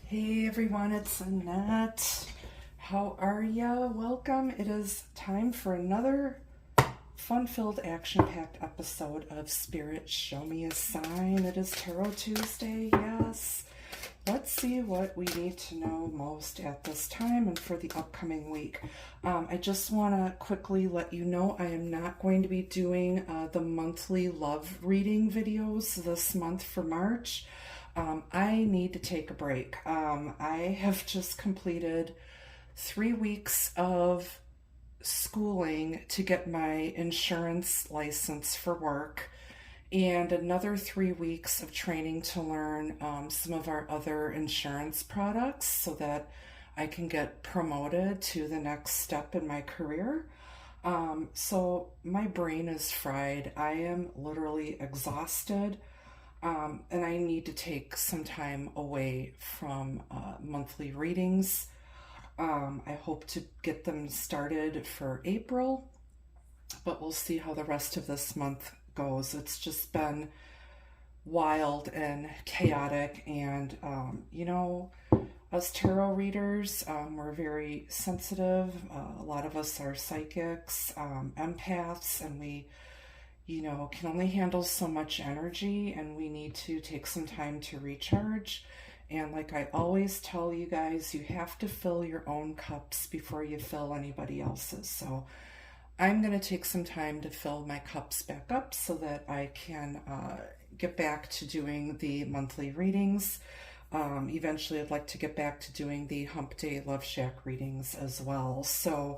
Hey everyone, it's Annette. How are ya? Welcome. It is time for another fun-filled, action-packed episode of Spirit Show Me a Sign. It is Tarot Tuesday, yes. Let's see what we need to know most at this time and for the upcoming week. I just want to quickly let you know I am not going to be doing the monthly love reading videos this month for March. I need to take a break. I have just completed 3 weeks of schooling to get my insurance license for work and another 3 weeks of training to learn some of our other insurance products so that I can get promoted to the next step in my career. So my brain is fried. I am literally exhausted. And I need to take some time away from monthly readings. I hope to get them started for April, but we'll see how the rest of this month goes. It's just been wild and chaotic, and us tarot readers, we're very sensitive. A lot of us are psychics, empaths, and we can only handle so much energy, and we need to take some time to recharge. And like I always tell you guys, you have to fill your own cups before you fill anybody else's. So I'm going to take some time to fill my cups back up so that I can get back to doing the monthly readings. Eventually I'd like to get back to doing the Hump Day Love Shack readings as well. So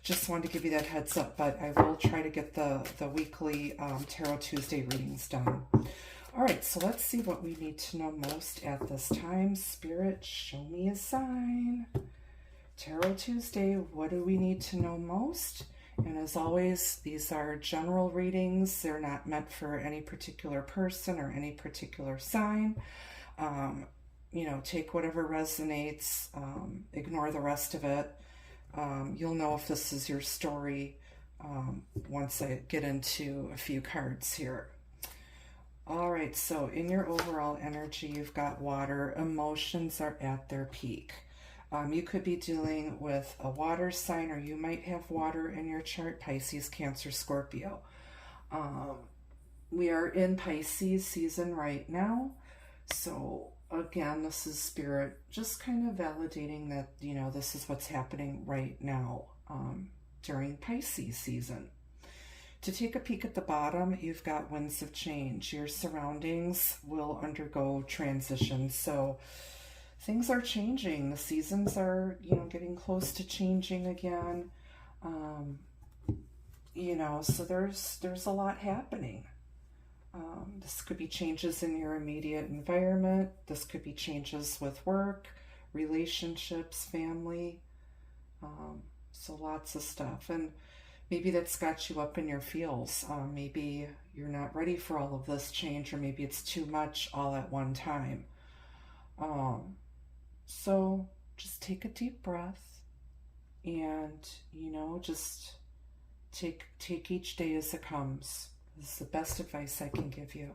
just wanted to give you that heads up, but I will try to get the weekly Tarot Tuesday readings done. All right, so let's see what we need to know most at this time. Spirit, show me a sign. Tarot Tuesday, what do we need to know most? And as always, these are general readings. They're not meant for any particular person or any particular sign. Take whatever resonates, ignore the rest of it. You'll know if this is your story once I get into a few cards here. All right, so in your overall energy, you've got water. Emotions are at their peak. You could be dealing with a water sign, or you might have water in your chart, Pisces, Cancer, Scorpio. We are in Pisces season right now. So again, this is Spirit just kind of validating that, this is what's happening right now during Pisces season. To take a peek at the bottom, you've got winds of change. Your surroundings will undergo transition. So things are changing. The seasons are, getting close to changing again. So there's a lot happening. This could be changes in your immediate environment. This could be changes with work, relationships, family. So lots of stuff. And maybe that's got you up in your feels. Maybe you're not ready for all of this change, or maybe it's too much all at one time. So just take a deep breath and, just take each day as it comes. This is the best advice I can give you.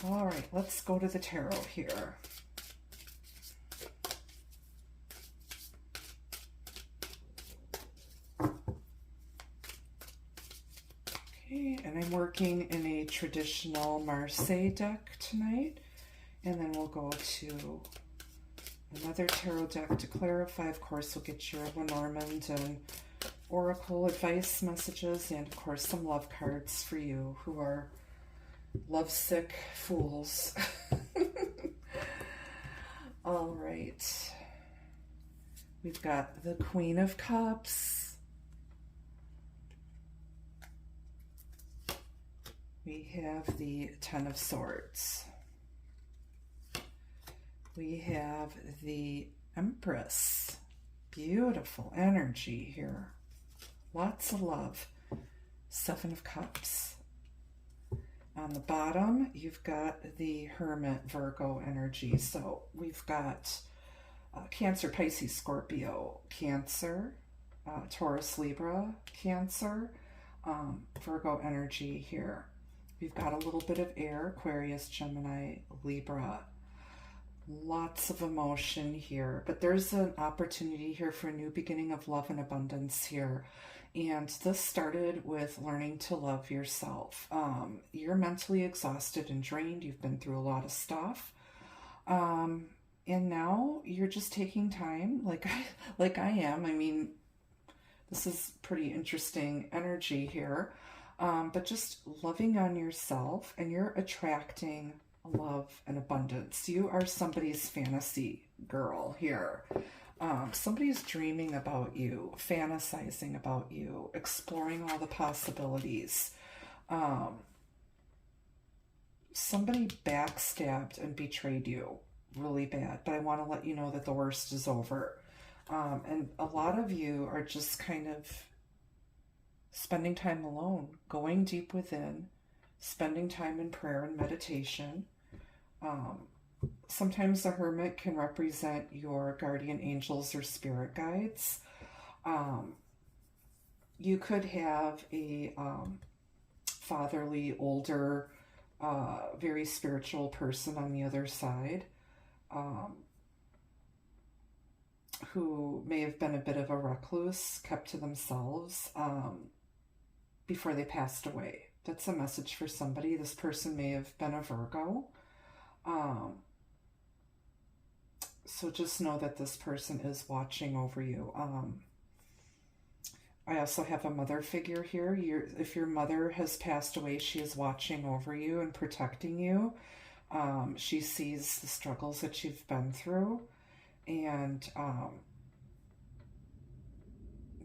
All right, let's go to the tarot here. Okay, and I'm working in a traditional Marseille deck tonight. And then we'll go to another tarot deck to clarify. Of course, we'll get your Lenormand and Oracle advice messages, and of course some love cards for you who are lovesick fools. All right. We've got the Queen of Cups. We have the Ten of Swords. We have the Empress. Beautiful energy here. Lots of love. Seven of Cups. On the bottom, you've got the Hermit, Virgo energy. So we've got Cancer, Pisces, Scorpio, Cancer, Taurus, Libra, Cancer. Virgo energy here. We've got a little bit of air, Aquarius, Gemini, Libra. Lots of emotion here, but there's an opportunity here for a new beginning of love and abundance here. And this started with learning to love yourself. You're mentally exhausted and drained. You've been through a lot of stuff. And now you're just taking time, like I am. I mean, this is pretty interesting energy here. But just loving on yourself, and you're attracting love and abundance. You are somebody's fantasy girl here. Somebody's dreaming about you, fantasizing about you, exploring all the possibilities. Somebody backstabbed and betrayed you really bad, but I want to let you know that the worst is over. And a lot of you are just kind of spending time alone, going deep within, spending time in prayer and meditation. Sometimes the hermit can represent your guardian angels or spirit guides. You could have a fatherly, older, very spiritual person on the other side, who may have been a bit of a recluse, kept to themselves before they passed away. That's a message for somebody. This person may have been a Virgo. So just know that this person is watching over you. I also have a mother figure here. If your mother has passed away, she is watching over you and protecting you. She sees the struggles that you've been through. And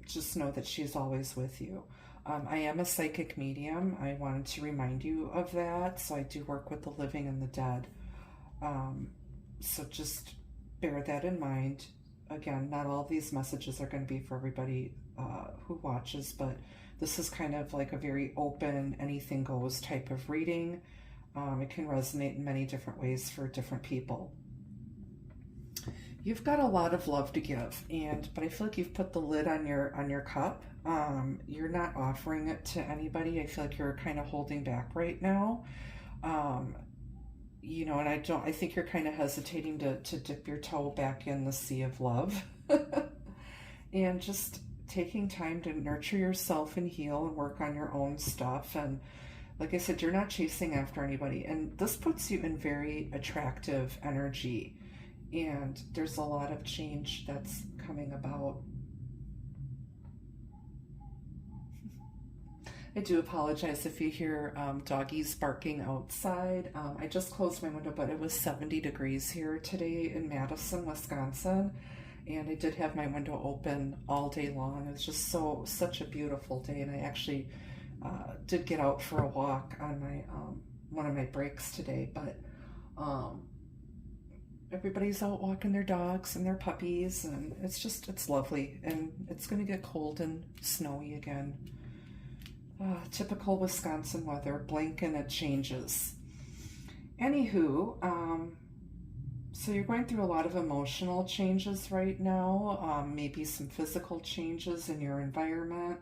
just know that she's always with you. I am a psychic medium. I wanted to remind you of that. So I do work with the living and the dead. So just bear that in mind. Again, not all of these messages are going to be for everybody who watches, but this is kind of like a very open, anything goes type of reading. It can resonate in many different ways for different people. You've got a lot of love to give, but I feel like you've put the lid on your cup. You're not offering it to anybody. I feel like you're kind of holding back right now. And I think you're kind of hesitating to dip your toe back in the sea of love. And just taking time to nurture yourself and heal and work on your own stuff. And like I said, you're not chasing after anybody. And this puts you in very attractive energy. And there's a lot of change that's coming about. I do apologize if you hear doggies barking outside. I just closed my window, but it was 70 degrees here today in Madison, Wisconsin. And I did have my window open all day long. It was just such a beautiful day. And I actually did get out for a walk on my one of my breaks today. But everybody's out walking their dogs and their puppies. And it's lovely. And it's going to get cold and snowy again. Typical Wisconsin weather, blink and it changes. Anywho, so you're going through a lot of emotional changes right now, maybe some physical changes in your environment,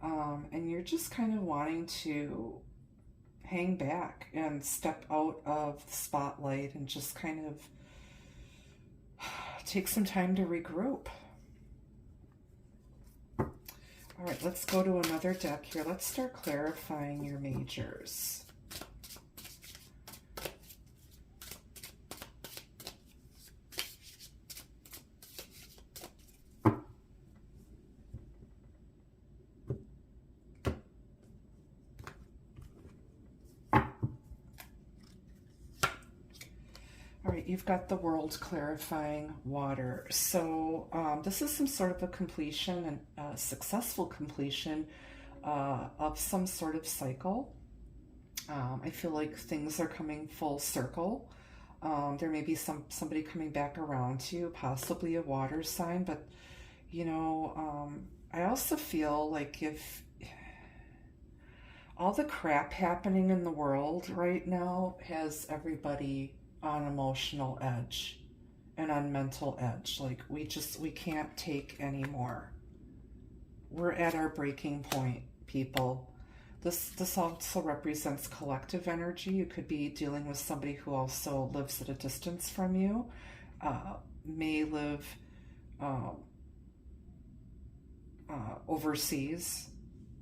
and you're just kind of wanting to hang back and step out of the spotlight and just kind of take some time to regroup. All right, let's go to another deck here. Let's start clarifying your majors. You've got the World clarifying water. So this is some sort of a completion, and a successful completion of some sort of cycle. I feel like things are coming full circle. There may be somebody coming back around to you, possibly a water sign, but I also feel like if all the crap happening in the world right now has everybody on emotional edge and on mental edge. Like we can't take anymore. We're at our breaking point people. This also represents collective energy. You could be dealing with somebody who also lives at a distance from you, may live overseas,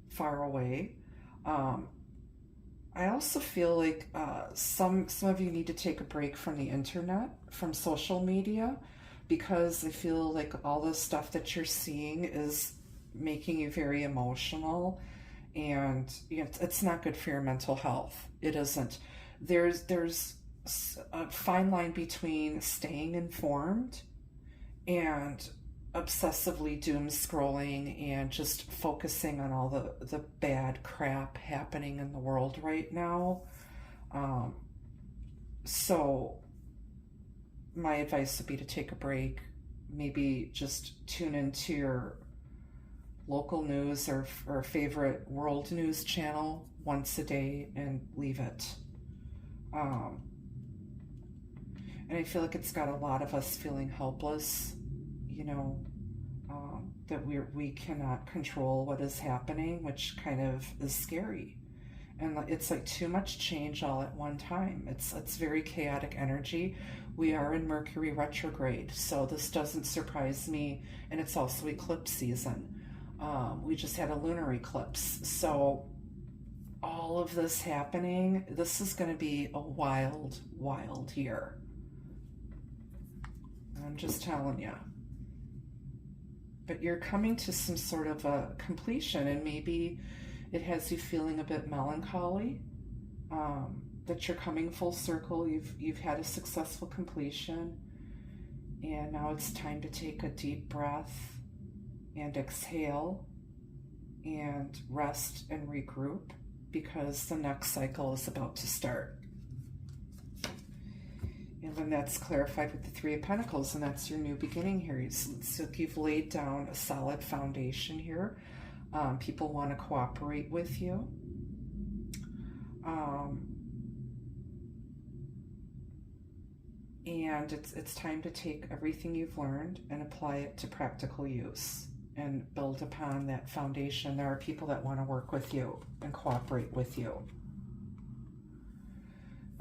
far away. I also feel like some of you need to take a break from the internet, from social media, because I feel like all the stuff that you're seeing is making you very emotional, and it's not good for your mental health. It isn't. There's a fine line between staying informed and obsessively doom scrolling and just focusing on all the bad crap happening in the world right now. So my advice would be to take a break, maybe just tune into your local news or favorite world news channel once a day and leave it. And I feel like it's got a lot of us feeling helpless, that we cannot control what is happening, which kind of is scary. And it's like too much change all at one time. It's very chaotic energy. We are in Mercury retrograde, so this doesn't surprise me. And it's also eclipse season. We just had a lunar eclipse. So all of this happening, this is going to be a wild, wild year. I'm just telling you. But you're coming to some sort of a completion, and maybe it has you feeling a bit melancholy, that you're coming full circle. You've had a successful completion, and now it's time to take a deep breath and exhale and rest and regroup, because the next cycle is about to start. And then that's clarified with the Three of Pentacles, and that's your new beginning here. It's like you've laid down a solid foundation here. People want to cooperate with you. And it's time to take everything you've learned and apply it to practical use and build upon that foundation. There are people that want to work with you and cooperate with you.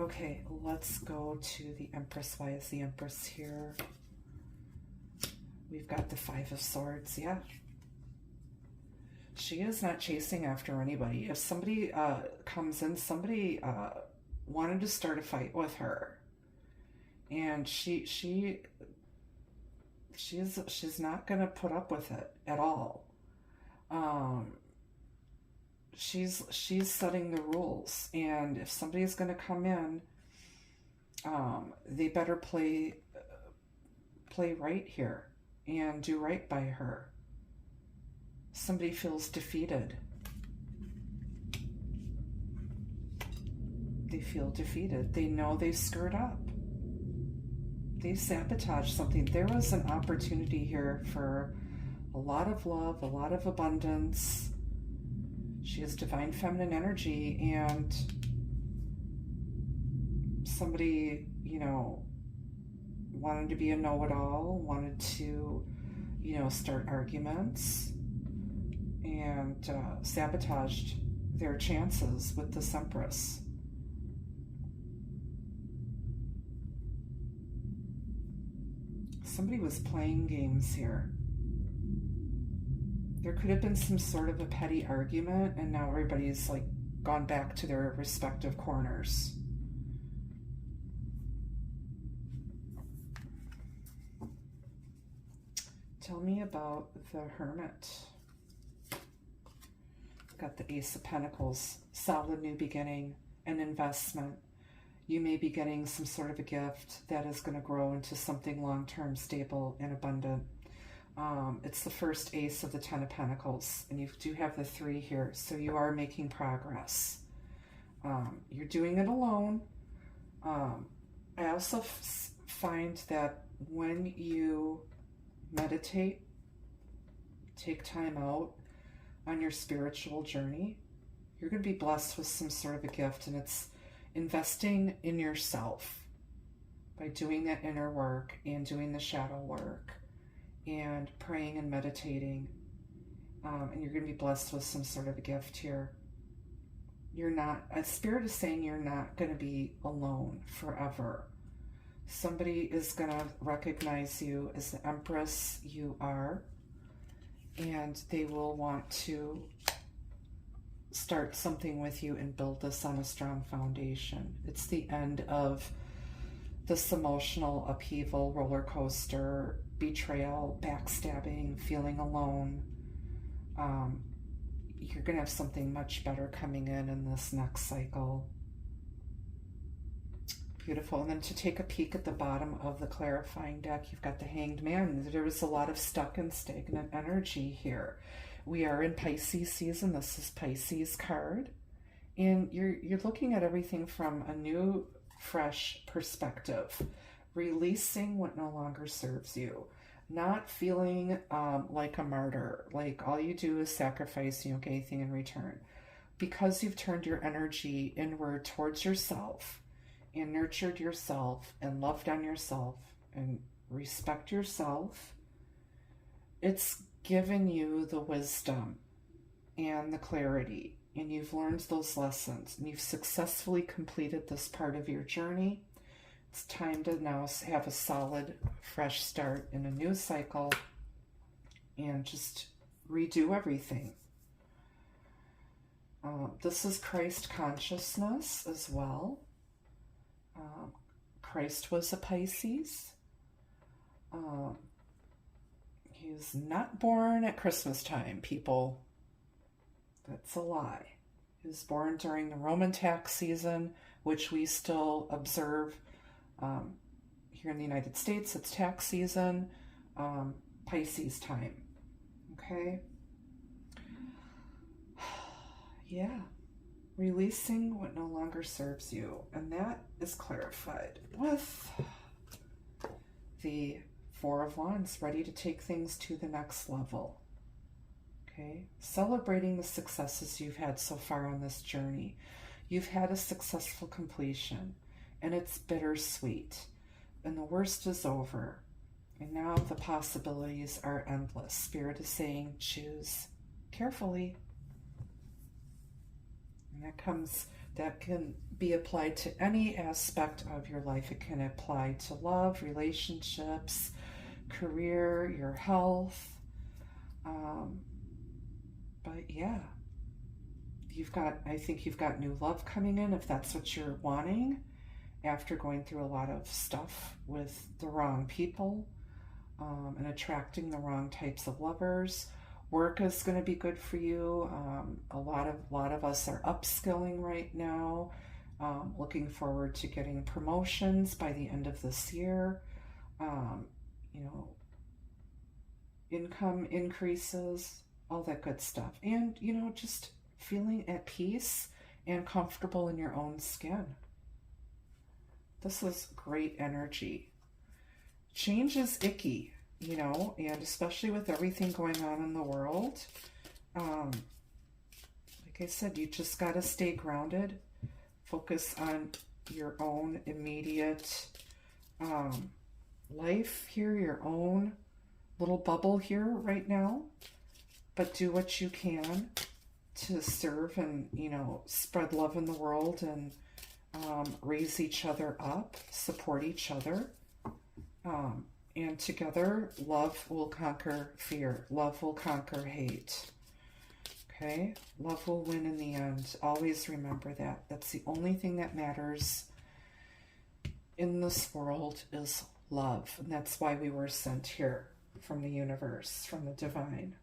Okay, let's go to the Empress. Why is the Empress here? We've got the Five of Swords. Yeah. She is not chasing after anybody. If somebody comes in, somebody wanted to start a fight with her. And she's not going to put up with it at all. She's setting the rules, and if somebody's going to come in, they better play right here and do right by her. Somebody feels defeated. They feel defeated. They know they screwed up. They sabotaged something. There was an opportunity here for a lot of love, a lot of abundance. She has divine feminine energy, and somebody, wanted to be a know-it-all, wanted to, start arguments, and sabotaged their chances with this Empress. Somebody was playing games here. There could have been some sort of a petty argument, and now everybody's like gone back to their respective corners. Tell me about the Hermit. Got the Ace of Pentacles, solid new beginning, an investment. You may be getting some sort of a gift that is going to grow into something long-term, stable, and abundant. It's the first ace of the Ten of Pentacles, and you do have the 3 here, so you are making progress. You're doing it alone. I also find that when you meditate, take time out on your spiritual journey, you're going to be blessed with some sort of a gift, and it's investing in yourself by doing that inner work and doing the shadow work and praying and meditating and you're going to be blessed with some sort of a gift here. You're not, a spirit is saying you're not going to be alone forever. Somebody is going to recognize you as the Empress you are, and they will want to start something with you and build this on a strong foundation. It's the end of this emotional upheaval, roller coaster, betrayal, backstabbing, feeling alone. You're going to have something much better coming in this next cycle. Beautiful. And then to take a peek at the bottom of the clarifying deck, you've got the Hanged Man. There was a lot of stuck and stagnant energy here. We are in Pisces season. This is Pisces card. And you're looking at everything from a new, fresh perspective. Releasing what no longer serves you. Not feeling like a martyr. Like all you do is sacrifice, you don't get anything in return. Because you've turned your energy inward towards yourself, and nurtured yourself, and loved on yourself, and respect yourself, it's given you the wisdom and the clarity, and you've learned those lessons, and you've successfully completed this part of your journey. It's time to now have a solid, fresh start in a new cycle and just redo everything. This is Christ consciousness as well. Christ was a Pisces. He was not born at Christmas time, people. That's a lie. He was born during the Roman tax season, which we still observe here in the United States. It's tax season, Pisces time. Okay? Yeah. Releasing what no longer serves you. And that is clarified with the Four of Wands, ready to take things to the next level. Okay? Celebrating the successes you've had so far on this journey. You've had a successful completion, and it's bittersweet. And the worst is over. And now the possibilities are endless. Spirit is saying, choose carefully. And that can be applied to any aspect of your life. It can apply to love, relationships, career, your health. But yeah, I think you've got new love coming in, if that's what you're wanting, after going through a lot of stuff with the wrong people, and attracting the wrong types of lovers. Work is going to be good for you. A lot of us are upskilling right now. Looking forward to getting promotions by the end of this year. Income increases, all that good stuff. And, just feeling at peace and comfortable in your own skin. This is great energy. Change is icky, and especially with everything going on in the world. Like I said, you just got to stay grounded. Focus on your own immediate life here, your own little bubble here right now. But do what you can to serve and, spread love in the world and raise each other up, support each other. And together, love will conquer fear. Love will conquer hate. Okay? Love will win in the end. Always remember that. That's the only thing that matters in this world is love. And that's why we were sent here from the universe, from the divine,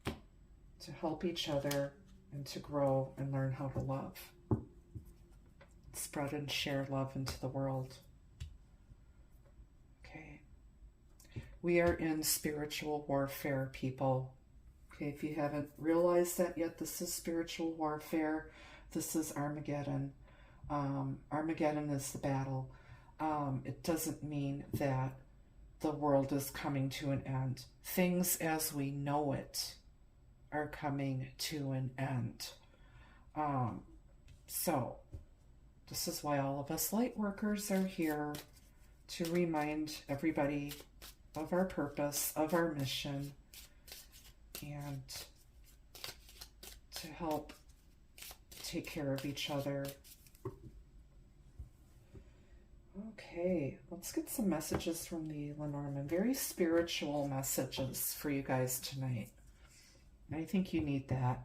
to help each other and to grow and learn how to love. Spread and share love into the world. Okay. We are in spiritual warfare, people. Okay, if you haven't realized that yet, this is spiritual warfare. This is Armageddon. Armageddon is the battle. It doesn't mean that the world is coming to an end. Things as we know it are coming to an end. So this is why all of us light workers are here, to remind everybody of our purpose, of our mission, and help take care of each other. Okay, let's get some messages from the Lenormand. Very spiritual messages for you guys tonight. I think you need that.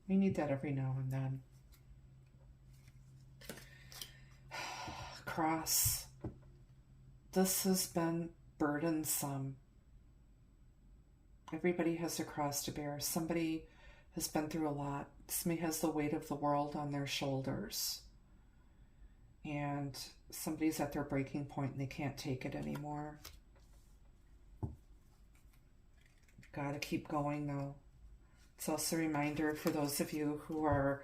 You need that every now and then. Cross. This has been burdensome. Everybody has a cross to bear. Somebody has been through a lot. Somebody has the weight of the world on their shoulders. And somebody's at their breaking point and they can't take it anymore. Gotta keep going though. It's also a reminder for those of you who are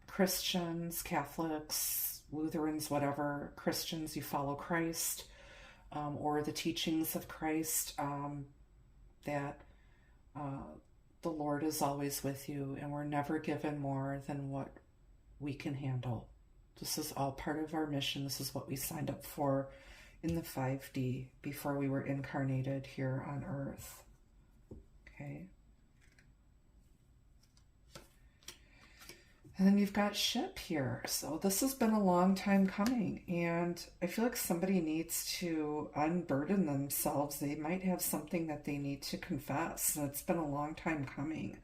Christians, Catholics, Lutherans, whatever, Christians, you follow Christ, or the teachings of Christ, that the Lord is always with you and we're never given more than what we can handle. This is all part of our mission. This is what we signed up for in the 5D before we were incarnated here on Earth. Okay. And then you've got ship here. So this has been a long time coming. And I feel like somebody needs to unburden themselves. They might have something that they need to confess. And it's been a long time coming.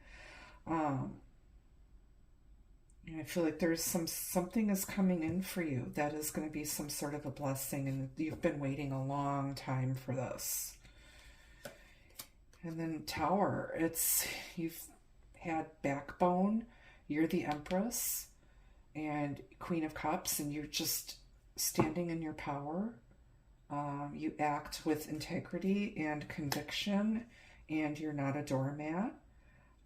And I feel like there's something is coming in for you that is going to be some sort of a blessing, and you've been waiting a long time for this. And then Tower, you've had backbone, you're the Empress and Queen of Cups, and you're just standing in your power. You act with integrity and conviction, and you're not a doormat.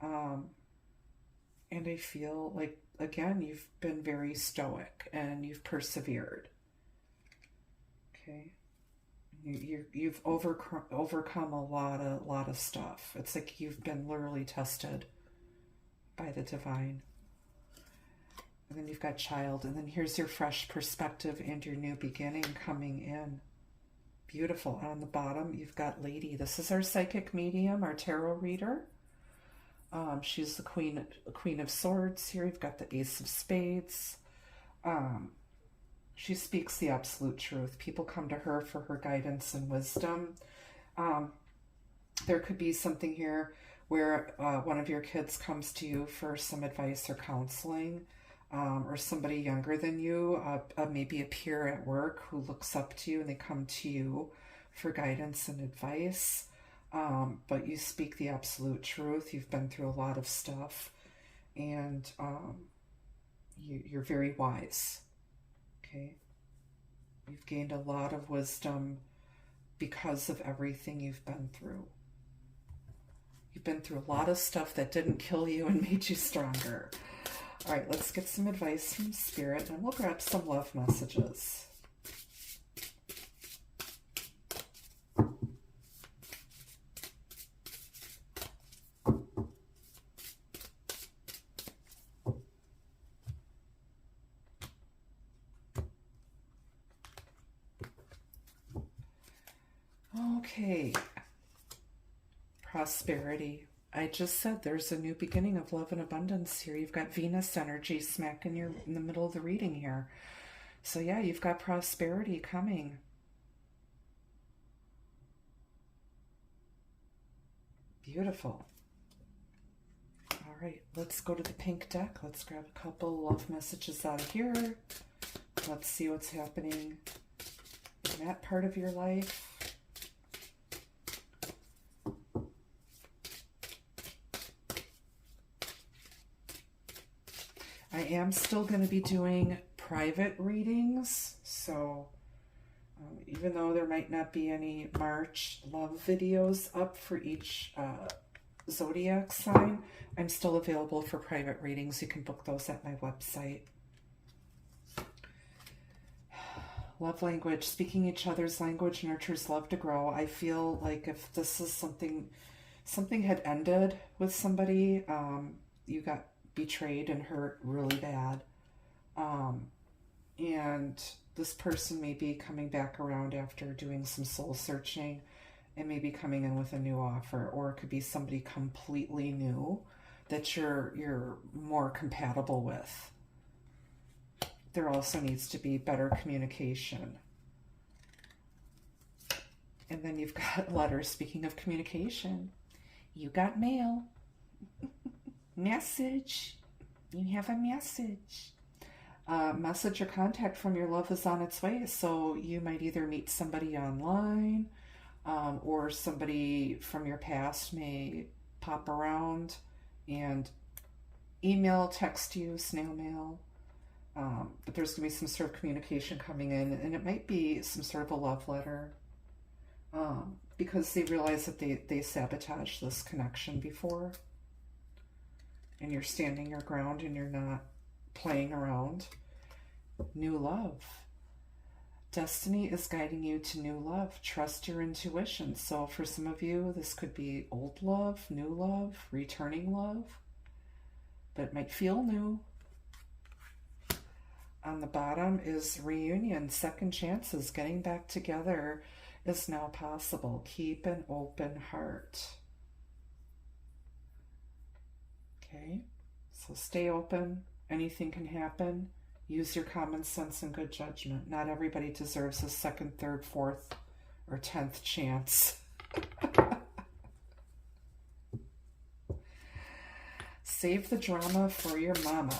And I feel like, again, you've been very stoic and you've persevered. Okay. You've overcome a lot of stuff. It's like you've been literally tested by the divine. And then you've got Child, and then here's your fresh perspective and your new beginning coming in. Beautiful. On the bottom, you've got Lady. This is our psychic medium, our tarot reader. She's the Queen of Swords here. You've got the Ace of Spades. She speaks the absolute truth. People come to her for her guidance and wisdom. There could be something here where one of your kids comes to you for some advice or counseling, or somebody younger than you, maybe a peer at work who looks up to you and they come to you for guidance and advice. But you speak the absolute truth. You've been through a lot of stuff, and you're very wise. Okay. You've gained a lot of wisdom because of everything you've been through. You've been through a lot of stuff that didn't kill you and made you stronger. All right, let's get some advice from Spirit, and we'll grab some love messages. Okay, prosperity. I just said there's a new beginning of love and abundance here. You've got Venus energy smack in the middle of the reading here. So yeah, you've got prosperity coming. Beautiful. All right, let's go to the pink deck. Let's grab a couple love messages out of here. Let's see what's happening in that part of your life. I am still going to be doing private readings, so even though there might not be any March love videos up for each zodiac sign, I'm still available for private readings. You can book those at my website. Love language. Speaking each other's language nurtures love to grow. I feel like if this is something had ended with somebody, you got betrayed and hurt really bad, and this person may be coming back around after doing some soul searching and maybe coming in with a new offer, or it could be somebody completely new that you're more compatible with. There also needs to be better communication. And then you've got letters. Speaking of communication, you got mail. Message. You have a message. Message or contact from your love is on its way. So you might either meet somebody online, or somebody from your past may pop around and email, text you, snail mail. But there's going to be some sort of communication coming in, and it might be some sort of a love letter, because they realize that they sabotaged this connection before, and you're standing your ground and you're not playing around. New love. Destiny is guiding you to new love. Trust your intuition. So for some of you, this could be old love, new love, returning love, but it might feel new. On the bottom is reunion, second chances, getting back together is now possible. Keep an open heart. Okay, so stay open. Anything can happen. Use your common sense and good judgment. Not everybody deserves a second, third, fourth, or 10th chance. Save the drama for your mama.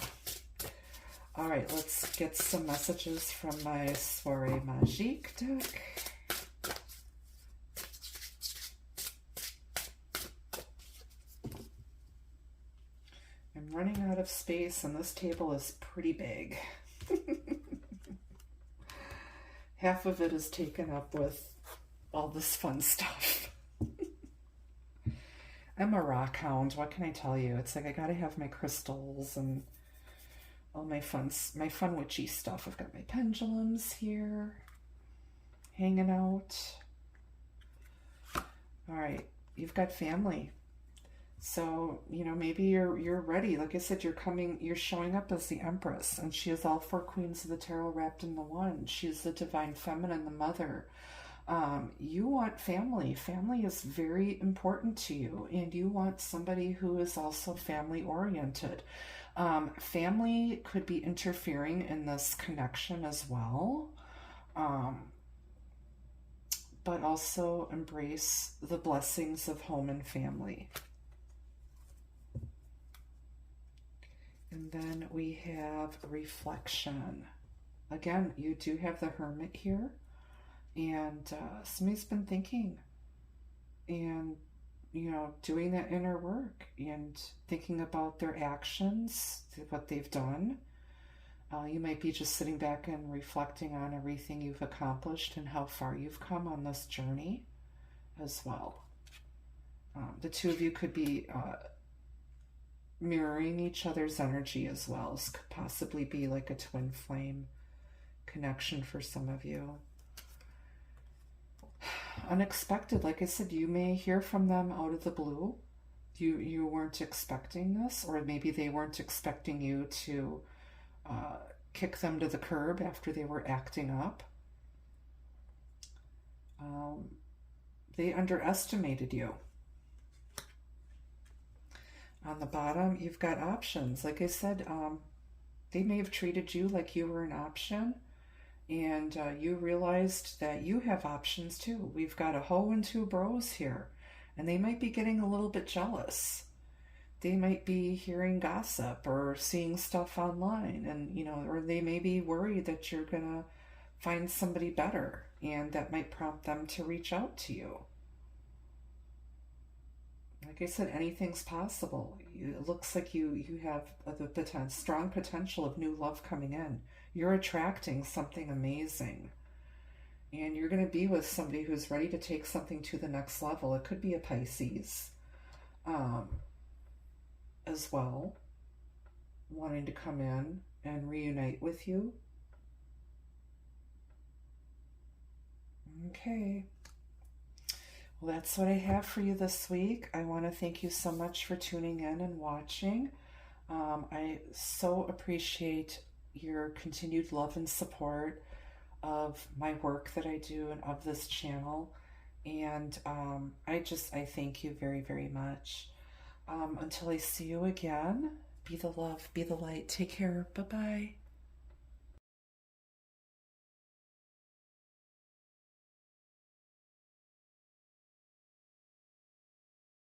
All right, let's get some messages from my Soirée Magique deck. I'm running out of space, and this table is pretty big. Half of it is taken up with all this fun stuff. I'm a rock hound. What can I tell you? It's like I gotta have my crystals and all my fun witchy stuff. I've got my pendulums here, hanging out. All right, you've got family. So, you know, maybe you're ready. Like I said, you're showing up as the Empress, and she is all four queens of the tarot wrapped in the one. She's the divine feminine, the mother. You want family. Family is very important to you, and you want somebody who is also family oriented. Family could be interfering in this connection as well. But also embrace the blessings of home and family. And then we have reflection. Again, you do have the Hermit here, and somebody's been thinking and, you know, doing that inner work and thinking about their actions, what they've done. You might be just sitting back and reflecting on everything you've accomplished and how far you've come on this journey as well. The two of you could be mirroring each other's energy as well. This could possibly be like a twin flame connection for some of you. Unexpected, like I said, you may hear from them out of the blue. You weren't expecting this, or maybe they weren't expecting you to kick them to the curb after they were acting up. They underestimated you. On the bottom, you've got options. Like I said, they may have treated you like you were an option, and you realized that you have options too. We've got a hoe and two bros here, and they might be getting a little bit jealous. They might be hearing gossip or seeing stuff online, and, you know, or they may be worried that you're gonna find somebody better, and that might prompt them to reach out to you. Like I said, anything's possible. It looks like you have the strong potential of new love coming in. You're attracting something amazing. And you're going to be with somebody who's ready to take something to the next level. It could be a Pisces as well, wanting to come in and reunite with you. Okay. Well, that's what I have for you this week. I want to thank you so much for tuning in and watching. I so appreciate your continued love and support of my work that I do and of this channel. And I thank you very, very much. Until I see you again, be the love, be the light. Take care. Bye-bye.